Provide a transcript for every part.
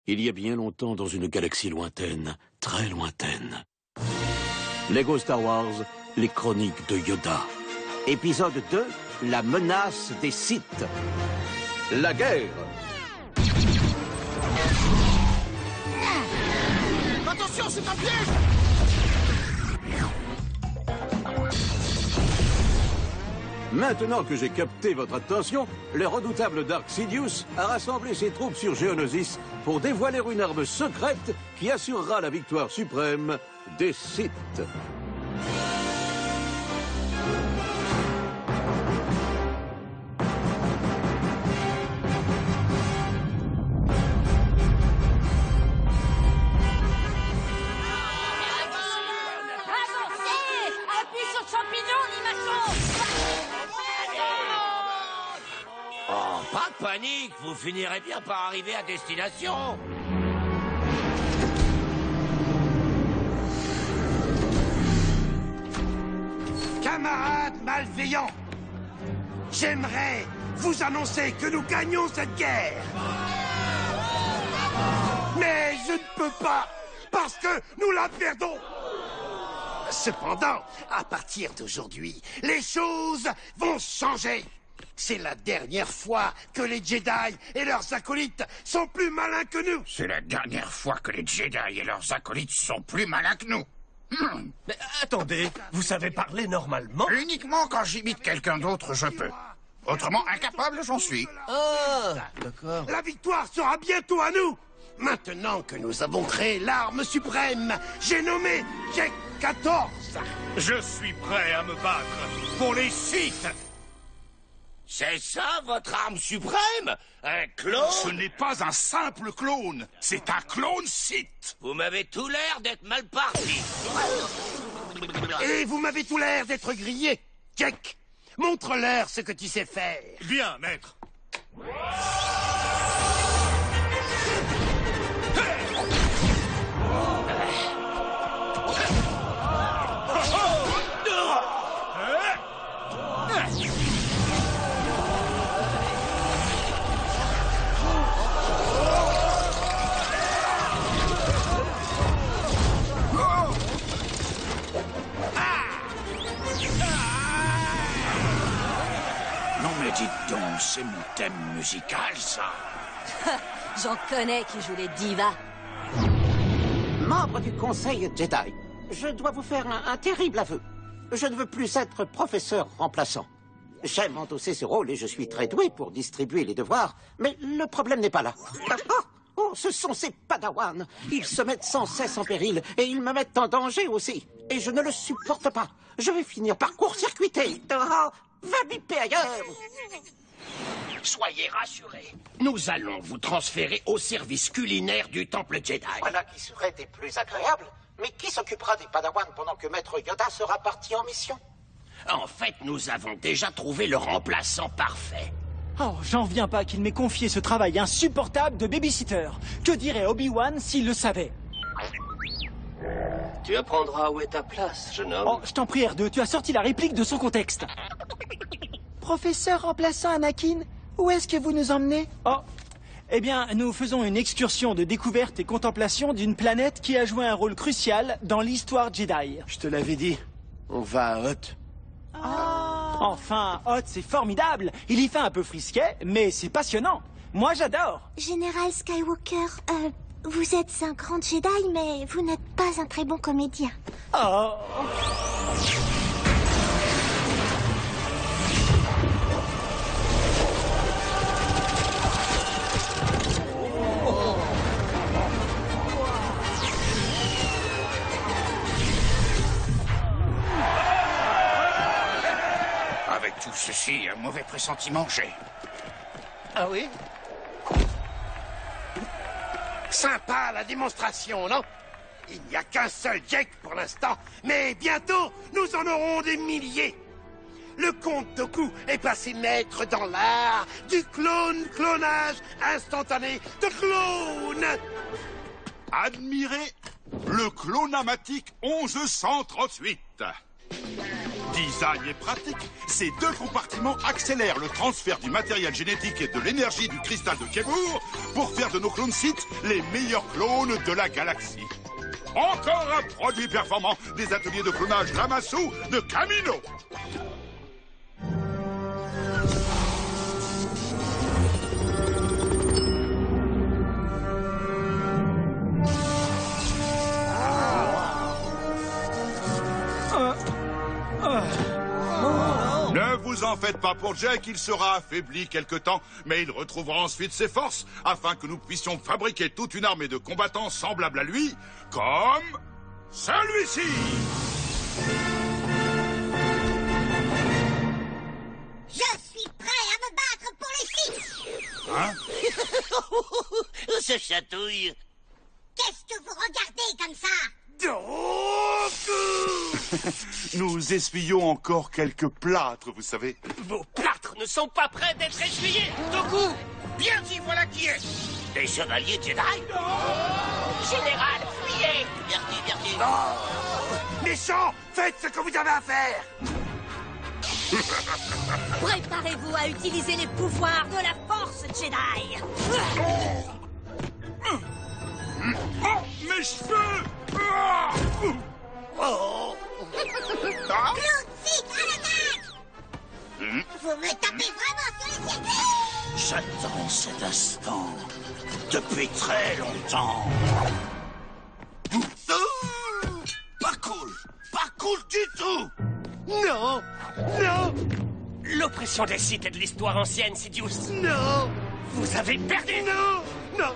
Il y a bien longtemps, dans une galaxie lointaine, très lointaine. Lego Star Wars, les chroniques de Yoda. Épisode 2, la menace des Sith. La guerre. Attention, c'est un piège! Maintenant que j'ai capté votre attention, le redoutable Dark Sidious a rassemblé ses troupes sur Geonosis pour dévoiler une arme secrète qui assurera la victoire suprême des Sith. Pas de panique, vous finirez bien par arriver à destination. Camarades malveillants, j'aimerais vous annoncer que nous gagnons cette guerre. Mais je ne peux pas, parce que nous la perdons. Cependant, à partir d'aujourd'hui, les choses vont changer. C'est la dernière fois que les Jedi et leurs acolytes sont plus malins que nous. C'est la dernière fois que les Jedi et leurs acolytes sont plus malins que nous. Mais attendez, vous savez parler normalement? Uniquement quand j'imite quelqu'un d'autre, je peux. Autrement, incapable, j'en suis. Ah, d'accord. La victoire sera bientôt à nous. Maintenant que nous avons créé l'arme suprême, j'ai nommé Jack 14. Je suis prêt à me battre pour les Sith. C'est ça, votre arme suprême? Un clone? Ce n'est pas un simple clone, c'est un clone Sith. Vous m'avez tout l'air d'être mal parti. Et vous m'avez tout l'air d'être grillé. Jack, montre-leur ce que tu sais faire. Bien, maître. Non mais dites donc, c'est mon thème musical, ça. J'en connais qui jouent les divas. Membre du Conseil Jedi, je dois vous faire un terrible aveu. Je ne veux plus être professeur remplaçant. J'aime endosser ce rôle et je suis très doué pour distribuer les devoirs, mais le problème n'est pas là. Oh, ce sont ces padawans. Ils se mettent sans cesse en péril et ils me mettent en danger aussi. Et je ne le supporte pas. Je vais finir par court-circuiter. Oh, va biper ailleurs. Soyez rassurés, nous allons vous transférer au service culinaire du Temple Jedi. Voilà qui serait des plus agréables. Mais qui s'occupera des padawans pendant que Maître Yoda sera parti en mission? En fait, nous avons déjà trouvé le remplaçant parfait. Oh, j'en reviens pas qu'il m'ait confié ce travail insupportable de babysitter. Que dirait Obi-Wan s'il le savait? Tu apprendras où est ta place, jeune homme. Oh, je t'en prie, R2, tu as sorti la réplique de son contexte. Professeur remplaçant Anakin, où est-ce que vous nous emmenez? Oh, eh bien, nous faisons une excursion de découverte et contemplation d'une planète qui a joué un rôle crucial dans l'histoire Jedi. Je te l'avais dit, on va à Hoth. Enfin, Hoth, c'est formidable. Il y fait un peu frisquet, mais c'est passionnant. Moi, j'adore. Général Skywalker, vous êtes un grand Jedi, mais vous n'êtes pas un très bon comédien. Oh. Avec tout ceci, un mauvais pressentiment j'ai. Ah oui? Sympa la démonstration, non? Il n'y a qu'un seul Jack pour l'instant, mais bientôt nous en aurons des milliers. Le comte Dooku est passé maître dans l'art du clonage instantané de clones. Admirez le clonamatique 1138. Design et pratique, ces deux compartiments accélèrent le transfert du matériel génétique et de l'énergie du cristal de Kebour pour faire de nos clones Sith les meilleurs clones de la galaxie. Encore un produit performant des ateliers de clonage Lamassu de Kamino. Ne vous en faites pas pour Jack, il sera affaibli quelque temps, mais il retrouvera ensuite ses forces afin que nous puissions fabriquer toute une armée de combattants semblables à lui, comme celui-ci. Je suis prêt à me battre pour les Sith. Hein? Ce chatouille. Qu'est-ce que vous regardez comme ça? Nous essuyons encore quelques plâtres, vous savez. Vos plâtres ne sont pas prêts d'être essuyés. Doku, bien dit, voilà qui est. Des chevaliers Jedi. Général, fuyez. Bertie. Oh, méchants, faites ce que vous avez à faire. Préparez-vous à utiliser les pouvoirs de la Force Jedi. Oh, mes cheveux! Oh. Clone Sith à l'attaque. Vous me tapez vraiment sur les pieds. J'attends cet instant depuis très longtemps. Pas cool du tout. Non. L'oppression des Sith est de l'histoire ancienne, Sidious. Non. Vous avez perdu. Non.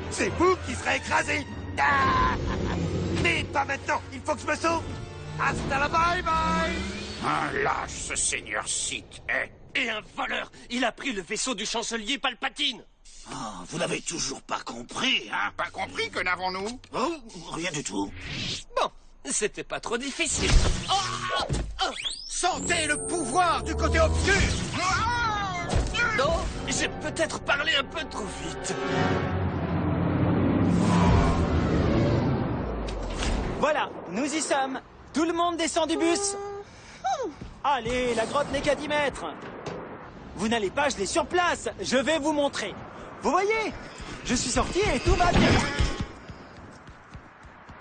C'est vous qui serez écrasés. Ah. Mais pas maintenant, il faut que je me sauve. Hasta la bye. Un lâche, ce seigneur Sith est. Et un voleur. Il a pris le vaisseau du chancelier Palpatine. Ah, vous n'avez toujours pas compris, hein? Pas compris, que n'avons-nous? Oh, rien du tout. Bon, c'était pas trop difficile. Sentez le pouvoir du côté obscur. Non, j'ai peut-être parlé un peu trop vite. Voilà, nous y sommes. Tout le monde descend du bus. Allez, la grotte n'est qu'à 10 mètres. Vous n'allez pas geler sur place. Je vais vous montrer. Vous voyez, je suis sorti et tout va bien.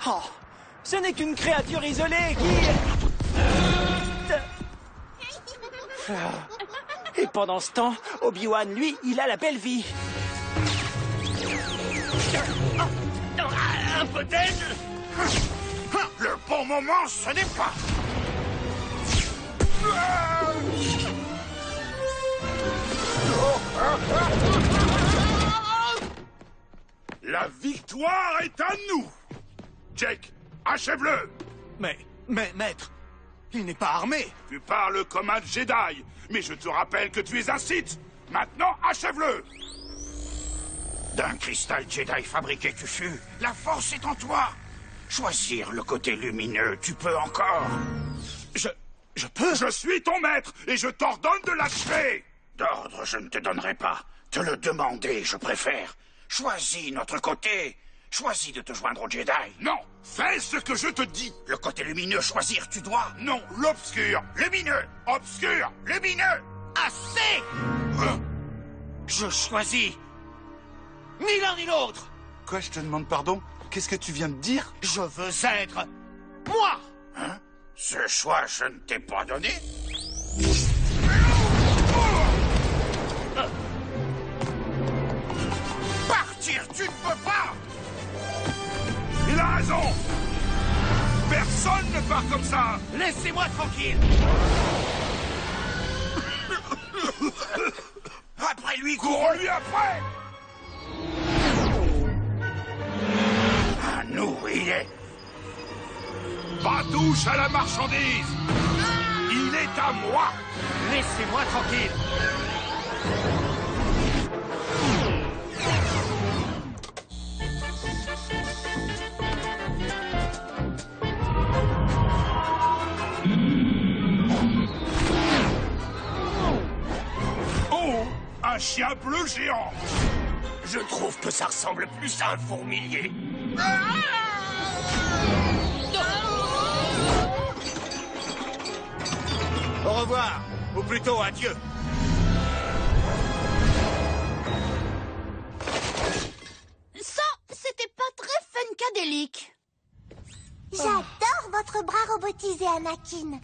Oh, ce n'est qu'une créature isolée qui... Et pendant ce temps, Obi-Wan, lui, il a la belle vie. Un peu d'aide. Le bon moment, ce n'est pas. La victoire est à nous. Jake, achève-le. Mais maître, il n'est pas armé. Tu parles comme un Jedi, mais je te rappelle que tu es un Sith. Maintenant, achève-le. D'un cristal Jedi fabriqué tu fus, la force est en toi. Choisir le côté lumineux, tu peux encore. Je peux. Je suis ton maître et je t'ordonne de l'achever. D'ordre, je ne te donnerai pas. Te le demander, je préfère. Choisis notre côté. Choisis de te joindre au Jedi. Non, fais ce que je te dis. Le côté lumineux, choisir, tu dois. Non, l'obscur. Lumineux. Obscur. Lumineux. Assez. Je choisis. Ni l'un ni l'autre. Quoi, je te demande pardon? Qu'est-ce que tu viens de dire? Je veux être moi. Hein? Ce choix, je ne t'ai pas donné. Partir, tu ne peux pas. Il a raison. Personne ne part comme ça. Laissez-moi tranquille. Après lui, courons-lui après. À nous, il est. Pas touche à la marchandise. Il est à moi. Laissez-moi tranquille. Oh, un chien bleu géant. Je trouve que ça ressemble plus à un fourmilier. revoir. Ou plutôt adieu. Ça, c'était pas très funkadélique. J'adore votre bras robotisé, Anakin.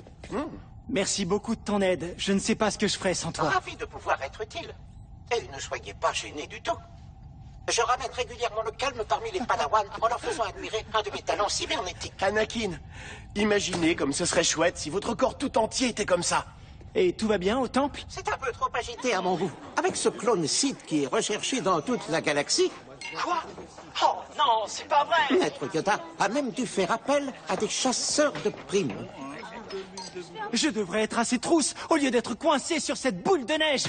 Merci beaucoup de ton aide. Je ne sais pas ce que je ferais sans toi. Ravi de pouvoir être utile. Et ne soyez pas gênés du tout. Je ramène régulièrement le calme parmi les Padawans en leur faisant admirer un de mes talents cybernétiques. Anakin, imaginez comme ce serait chouette si votre corps tout entier était comme ça. Et tout va bien au temple? C'est un peu trop agité à mon goût. Avec ce clone Sith qui est recherché dans toute la galaxie, Quoi? Oh non, c'est pas vrai! Maître Yoda a même dû faire appel à des chasseurs de primes. Je devrais être assez trousse au lieu d'être coincé sur cette boule de neige.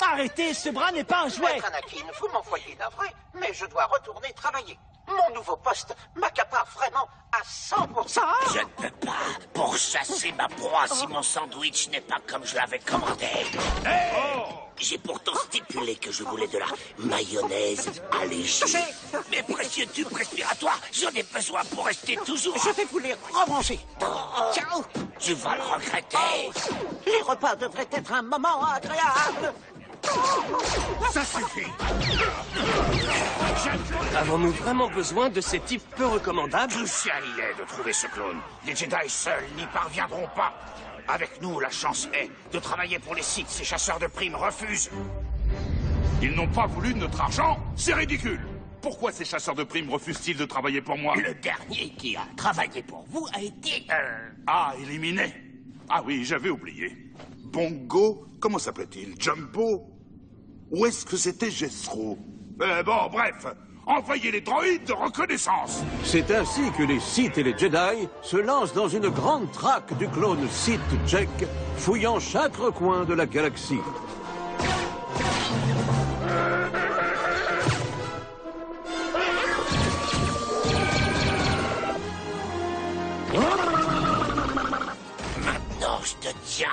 Arrêtez, ce bras n'est pas un jouet. Maître Anakin, vous m'envoyez navré, mais je dois retourner travailler. Mon nouveau poste m'accapare vraiment à 100%. Je ne peux pas pourchasser ma proie si mon sandwich n'est pas comme je l'avais commandé. J'ai pourtant stipulé que je voulais de la mayonnaise allégée. Mes précieux tubes respiratoires, j'en ai besoin pour rester toujours... Je vais vous les rebrancher. Ciao. Tu vas le regretter. Les repas devraient être un moment agréable. Ça suffit. Avons-nous vraiment besoin de ces types peu recommandables? Crucial il est de trouver ce clone. Les Jedi seuls n'y parviendront pas. Avec nous, la chance est de travailler pour les Sith. Ces chasseurs de primes refusent. Ils n'ont pas voulu de notre argent? C'est ridicule. Pourquoi ces chasseurs de primes refusent-ils de travailler pour moi? Le dernier qui a travaillé pour vous a été... éliminé. Ah oui, j'avais oublié. Bongo, comment s'appelait-il? Jumbo? Où est-ce que c'était Jethro? Bon, bref, envoyez les droïdes de reconnaissance. C'est ainsi que les Sith et les Jedi se lancent dans une grande traque du clone Sith Jack, fouillant chaque recoin de la galaxie. Maintenant, je te tiens.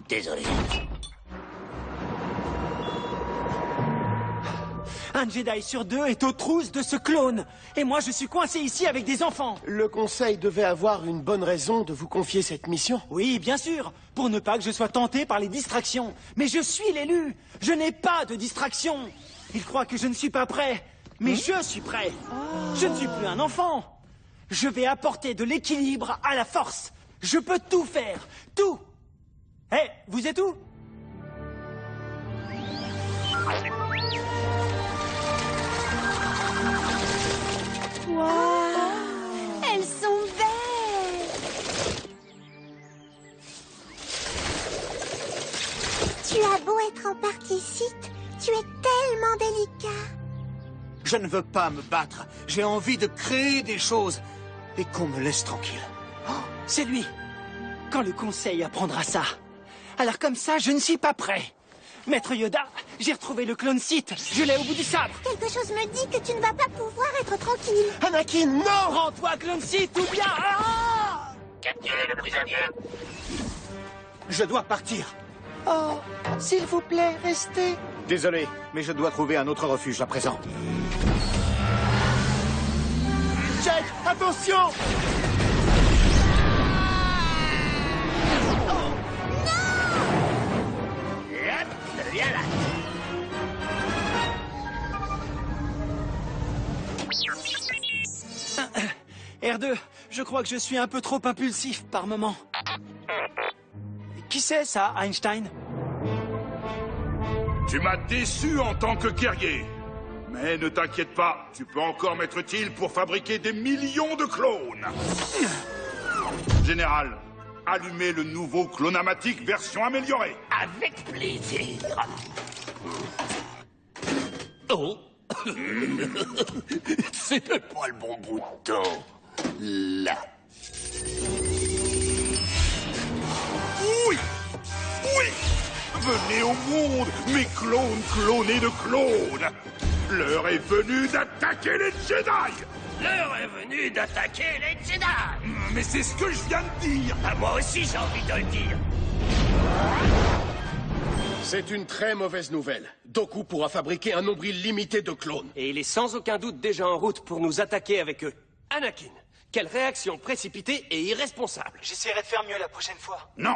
Désolé. Un Jedi sur deux est aux trousses de ce clone. Et moi, je suis coincé ici avec des enfants. Le Conseil devait avoir une bonne raison de vous confier cette mission. Oui, bien sûr, pour ne pas que je sois tenté par les distractions. Mais je suis l'élu. Je n'ai pas de distraction. Ils croient que je ne suis pas prêt. Mais je suis prêt. Je ne suis plus un enfant. Je vais apporter de l'équilibre à la force. Je peux tout faire. Tout. Hé, vous êtes où? Wow, elles sont belles. Tu as beau être en partie Sith, tu es tellement délicat. Je ne veux pas me battre. J'ai envie de créer des choses. Et qu'on me laisse tranquille. Oh, c'est lui. Quand le Conseil apprendra ça. Alors comme ça, je ne suis pas prêt. Maître Yoda, j'ai retrouvé le clone Sith. Je l'ai au bout du sabre. Quelque chose me dit que tu ne vas pas pouvoir être tranquille. Anakin, non! Rends-toi, clone Sith, ou bien... Capturez le prisonnier. Je dois partir. Oh, s'il vous plaît, restez. Désolé, mais je dois trouver un autre refuge à présent. Jack, attention! Viens là. R2, je crois que je suis un peu trop impulsif par moment. Qui c'est ça, Einstein? Tu m'as déçu en tant que guerrier. Mais ne t'inquiète pas, tu peux encore m'être utile pour fabriquer des millions de clones. Général, allumez le nouveau clonamatique version améliorée. Avec plaisir. Oh. C'était pas le bon bout de temps. Là. Oui! Oui! Venez au monde, mes clones clonés de clones! L'heure est venue d'attaquer les Jedi! L'heure est venue d'attaquer les Jedi! Mais c'est ce que je viens de dire! Ah, moi aussi j'ai envie de le dire! C'est une très mauvaise nouvelle. Dooku pourra fabriquer un nombril limité de clones. Et il est sans aucun doute déjà en route pour nous attaquer avec eux. Anakin, Quelle réaction précipitée et irresponsable. J'essaierai de faire mieux la prochaine fois. Non,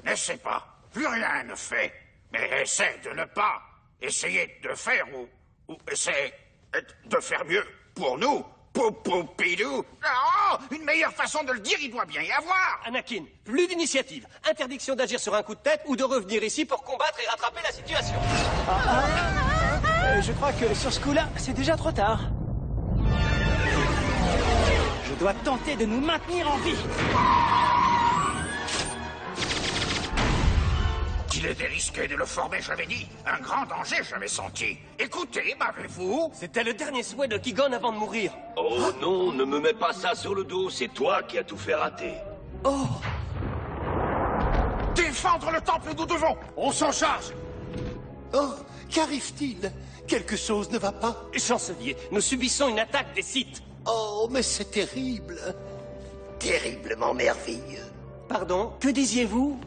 n'essaie pas. Plus rien ne fait. Mais essaie de ne pas. Essayer de faire ou essaie de faire mieux pour nous. Poupou-pidou. Non, une meilleure façon de le dire, il doit bien y avoir. Anakin, plus d'initiative. Interdiction d'agir sur un coup de tête ou de revenir ici pour combattre et rattraper la situation. Je crois que sur ce coup-là, c'est déjà trop tard. Je dois tenter de nous maintenir en vie. Qu'il était risqué de le former, j'avais dit. Un grand danger, j'avais senti. Écoutez, m'avez-vous? C'était le dernier souhait de Qui-Gon avant de mourir. Oh non, ne me mets pas ça sur le dos, c'est toi qui as tout fait rater. Oh! Défendre le temple, nous devons. On s'en charge. Oh, qu'arrive-t-il? Quelque chose ne va pas? Chancelier, nous subissons une attaque des Sith. Oh, mais c'est terrible. Terriblement merveilleux. Pardon, que disiez-vous?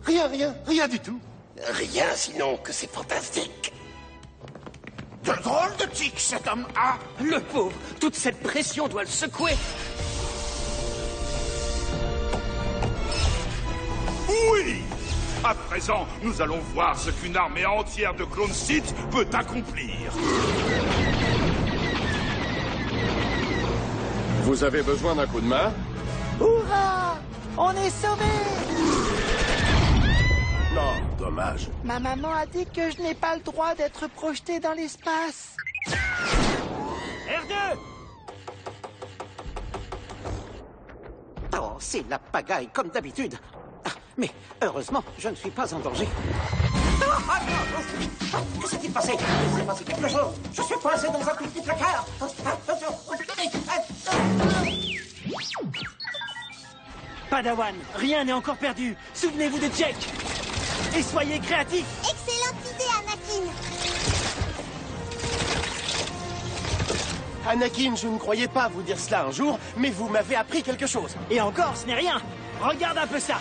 Rien du tout. Rien, sinon que c'est fantastique. De drôle de tic, cet homme a. Le pauvre, toute cette pression doit le secouer. Oui! À présent, nous allons voir ce qu'une armée entière de clones Sith peut accomplir. Vous avez besoin d'un coup de main? Hurrah! On est sauvés! Non, dommage. Ma maman a dit que je n'ai pas le droit d'être projeté dans l'espace. R2! Oh, c'est la pagaille, comme d'habitude. Ah, mais heureusement, je ne suis pas en danger. Que s'est-il passé? Il s'est passé quelque chose. Je suis coincé dans un petit placard. Padawan, rien n'est encore perdu. Souvenez-vous de Jake. Et soyez créatifs. Excellente idée, Anakin. Anakin, je ne croyais pas vous dire cela un jour, mais vous m'avez appris quelque chose. Et encore, ce n'est rien. Regarde un peu ça.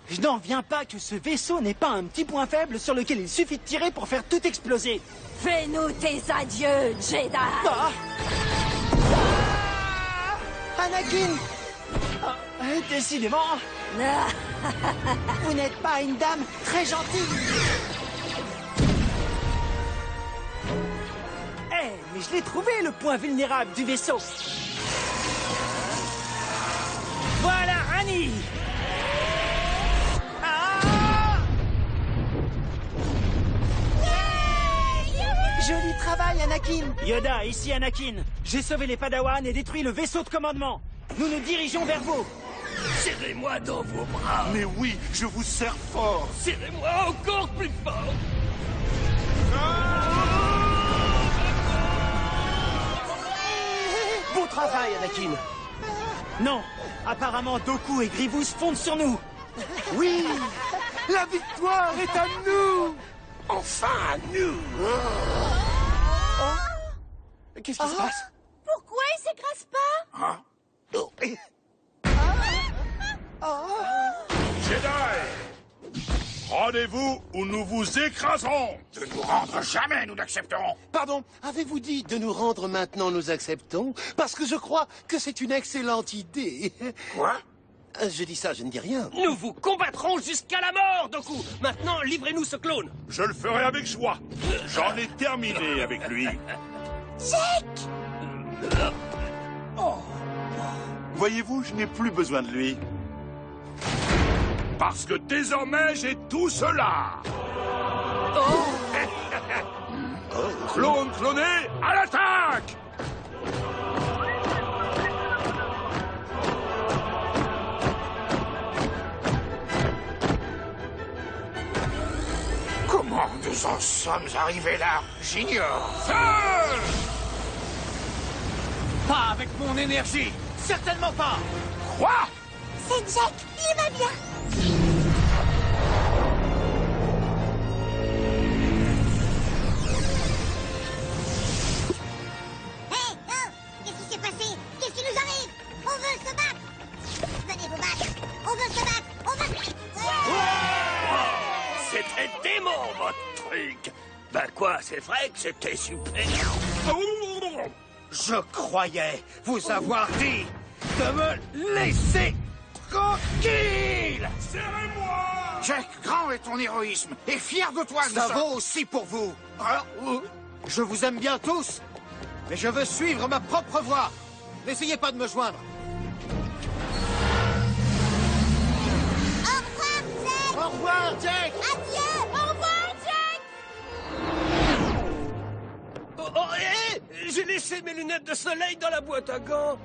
Je n'en reviens pas que ce vaisseau n'est pas un petit point faible sur lequel il suffit de tirer pour faire tout exploser. Fais-nous tes adieux, Jedi. Ah! Anakin! Décidément, vous n'êtes pas une dame très gentille. Eh, mais je l'ai trouvé, le point vulnérable du vaisseau. Voilà, Annie! Joli travail, Anakin. Yoda, ici Anakin. J'ai sauvé les Padawans et détruit le vaisseau de commandement. Nous nous dirigeons vers vous. Serrez-moi dans vos bras. Mais oui, je vous serre fort. Serrez-moi encore plus fort. Bon travail, Anakin. Non, apparemment Dooku et Grievous fondent sur nous. Oui, la victoire est à nous. Enfin à nous. Qu'est-ce qui se passe? Pourquoi il s'écrase pas? Jedi! Rendez-vous ou nous vous écraserons! De nous rendre jamais, nous n'accepterons. Pardon, avez-vous dit de nous rendre maintenant nous acceptons? Parce que je crois que c'est une excellente idée. Quoi? Je dis ça, je ne dis rien. Nous vous combattrons jusqu'à la mort, Dooku. Maintenant, livrez-nous ce clone. Je le ferai avec joie. J'en ai terminé avec lui. Jake! Voyez-vous, je n'ai plus besoin de lui. Parce que désormais, j'ai tout cela. Clone cloné, à l'attaque! Comment nous en sommes arrivés là? J'ignore. Feu! Pas avec mon énergie. Certainement pas. Quoi? C'est Jake, il va bien. Hé, oh, comment, votre truc? Ben quoi, c'est vrai que c'était super. Je croyais vous avoir dit de me laisser tranquille. Serrez-moi! Jack, grand est ton héroïsme, et fier de toi, Ça vaut aussi pour vous. Je vous aime bien tous, mais je veux suivre ma propre voie. N'essayez pas de me joindre. Au revoir, Jack. Adieu. Au revoir, Jack. Oh, hé! J'ai laissé mes lunettes de soleil dans la boîte à gants.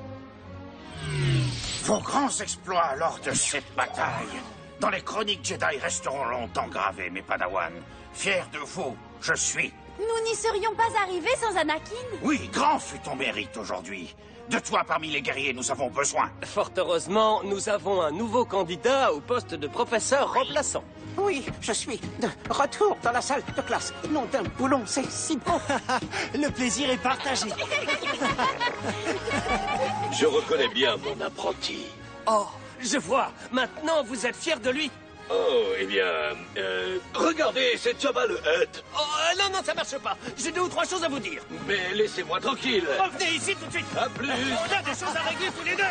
Vos grands exploits lors de cette bataille dans les chroniques Jedi resteront longtemps gravés, mes padawans. Fier de vous, je suis. Nous n'y serions pas arrivés sans Anakin. Oui, grand fut ton mérite aujourd'hui. De toi parmi les guerriers, nous avons besoin. Fort heureusement, nous avons un nouveau candidat au poste de professeur remplaçant. Oui, je suis de retour dans la salle de classe. Nom d'un boulon, c'est si beau. Le plaisir est partagé. Je reconnais bien mon apprenti. Oh, je vois. Maintenant, vous êtes fiers de lui. Oh, eh bien... regardez, c'est Jabba le Hutt. Oh, non, non, ça marche pas. J'ai 2 ou 3 choses à vous dire. Mais laissez-moi tranquille. Revenez ici tout de suite. À plus. On a des choses à régler tous les deux.